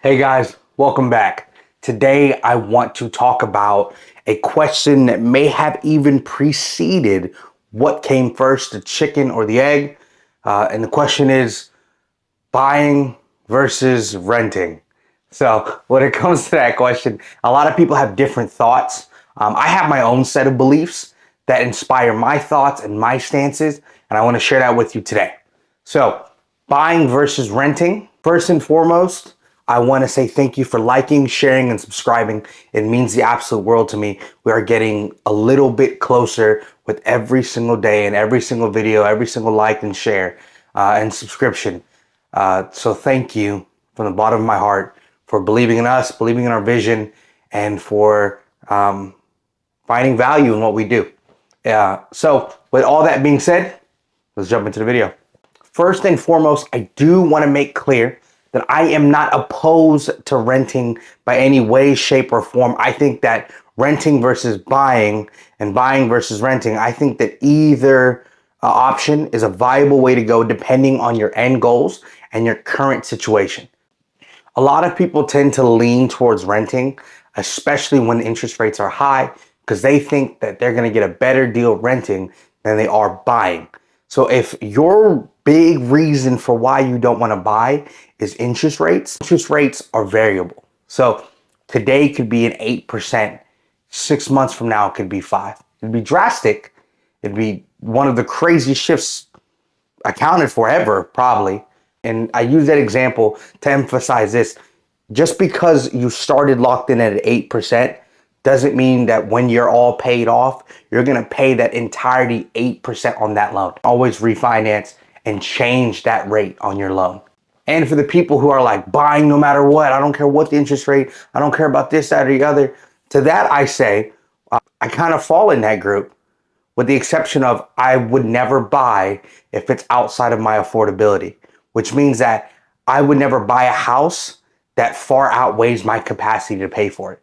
Hey guys, welcome back. Today I want to talk about a question that may have even preceded what came first, the chicken or the egg. And the question is buying versus renting. So when it comes to that question, a lot of people have different thoughts. I have my own set of beliefs that inspire my thoughts and my stances, and I want to share that with you today. So buying versus renting. First and foremost, I want to say thank you for liking, sharing, and subscribing. It means the absolute world to me. We are getting a little bit closer with every single day and every single video, every single like and share and subscription. So thank you from the bottom of my heart for believing in us, believing in our vision, and for finding value in what we do. So with all that being said, let's jump into the video. First and foremost, I do want to make clear that I am not opposed to renting by any way, shape, or form. I think that renting versus buying and buying versus renting, I think that either option is a viable way to go depending on your end goals and your current situation. A lot of people tend to lean towards renting, especially when interest rates are high, because they think that they're going to get a better deal renting than they are buying. So if your big reason for why you don't want to buy is interest rates are variable. So today could be an 8%. 6 months from now, it could be 5%. It'd be drastic. It'd be one of the craziest shifts accounted for ever, probably. And I use that example to emphasize this. Just because you started locked in at 8% doesn't mean that when you're all paid off, you're going to pay that entirety 8% on that loan. Always refinance and change that rate on your loan. And for the people who are like buying no matter what, I don't care what the interest rate, I don't care about this, that, or the other. To that I say, I kind of fall in that group, with the exception of I would never buy if it's outside of my affordability, which means that I would never buy a house that far outweighs my capacity to pay for it.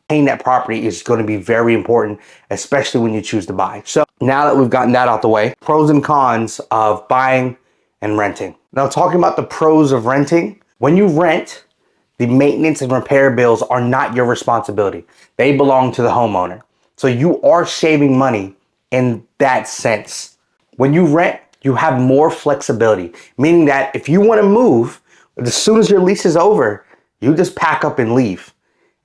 Paying that property is going to be very important, especially when you choose to buy. So now that we've gotten that out the way, pros and cons of buying and renting. Now, talking about the pros of renting, when you rent, the maintenance and repair bills are not your responsibility. They belong to the homeowner. So you are saving money in that sense. When you rent, you have more flexibility, meaning that if you want to move, as soon as your lease is over, you just pack up and leave.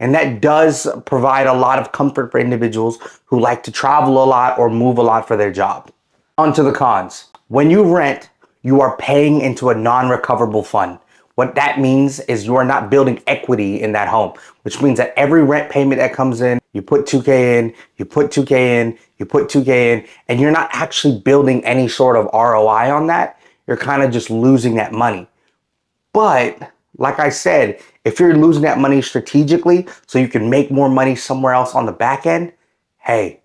And that does provide a lot of comfort for individuals who like to travel a lot or move a lot for their job. On to the cons. When you rent, you are paying into a non-recoverable fund. What that means is you are not building equity in that home, which means that every rent payment that comes in, you put 2K in, you put 2K in, you put 2K in, and you're not actually building any sort of ROI on that. You're kind of just losing that money. But like I said, if you're losing that money strategically so you can make more money somewhere else on the back end, hey,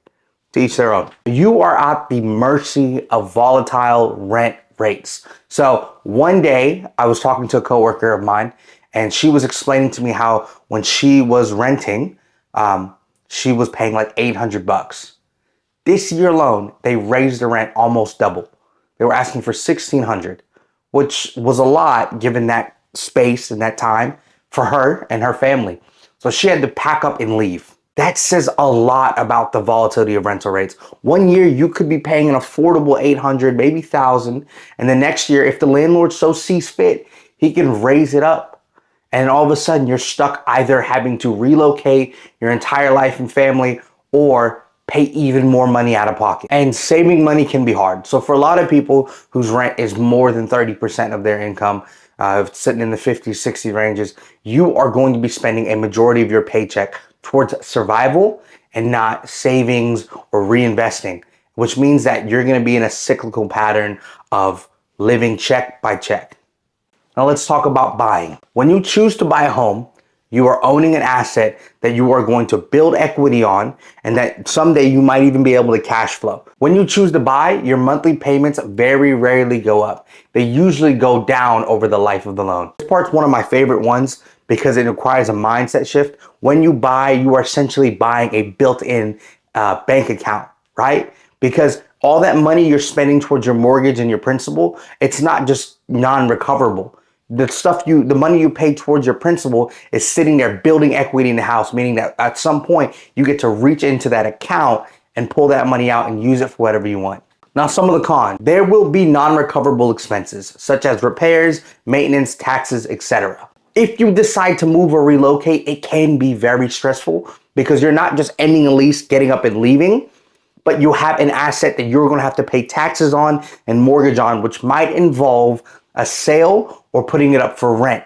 to each their own. You are at the mercy of volatile rent rates. So one day I was talking to a coworker of mine, and she was explaining to me how when she was renting, she was paying like $800. This year alone, they raised the rent almost double. They were asking for $1,600, which was a lot given that space and that time for her and her family. So she had to pack up and leave. That says a lot about the volatility of rental rates. One year you could be paying an affordable $800, maybe $1,000, and the next year, if the landlord so sees fit, he can raise it up. And all of a sudden you're stuck either having to relocate your entire life and family or pay even more money out of pocket. And saving money can be hard. So for a lot of people whose rent is more than 30% of their income, sitting in the 50, 60 ranges, you are going to be spending a majority of your paycheck towards survival and not savings or reinvesting, which means that you're going to be in a cyclical pattern of living check by check. Now let's talk about buying. When you choose to buy a home, you are owning an asset that you are going to build equity on and that someday you might even be able to cash flow. When you choose to buy, your monthly payments very rarely go up. They usually go down over the life of the loan. This part's one of my favorite ones because it requires a mindset shift. When you buy, you are essentially buying a built-in bank account, right? Because all that money you're spending towards your mortgage and your principal, it's not just non-recoverable. The money you pay towards your principal is sitting there building equity in the house, meaning that at some point you get to reach into that account and pull that money out and use it for whatever you want. Now, some of the cons. There will be non-recoverable expenses, such as repairs, maintenance, taxes, etc. If you decide to move or relocate, it can be very stressful because you're not just ending a lease, getting up and leaving, but you have an asset that you're going to have to pay taxes on and mortgage on, which might involve a sale or putting it up for rent.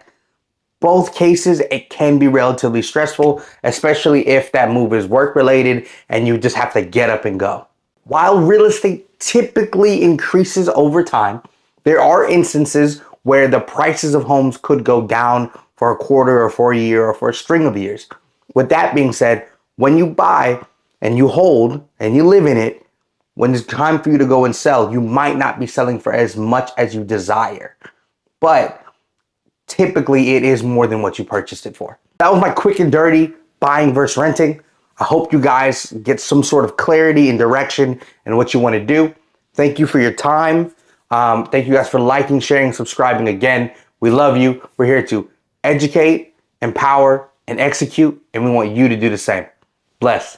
Both cases, it can be relatively stressful, especially if that move is work related and you just have to get up and go. While real estate typically increases over time, there are instances where the prices of homes could go down for a quarter or for a year or for a string of years. With that being said, when you buy and you hold and you live in it, when it's time for you to go and sell, you might not be selling for as much as you desire. But typically it is more than what you purchased it for. That was my quick and dirty buying versus renting. I hope you guys get some sort of clarity and direction in what you want to do. Thank you for your time. Thank you guys for liking, sharing, subscribing again. We love you. We're here to educate, empower, and execute, and we want you to do the same. Bless.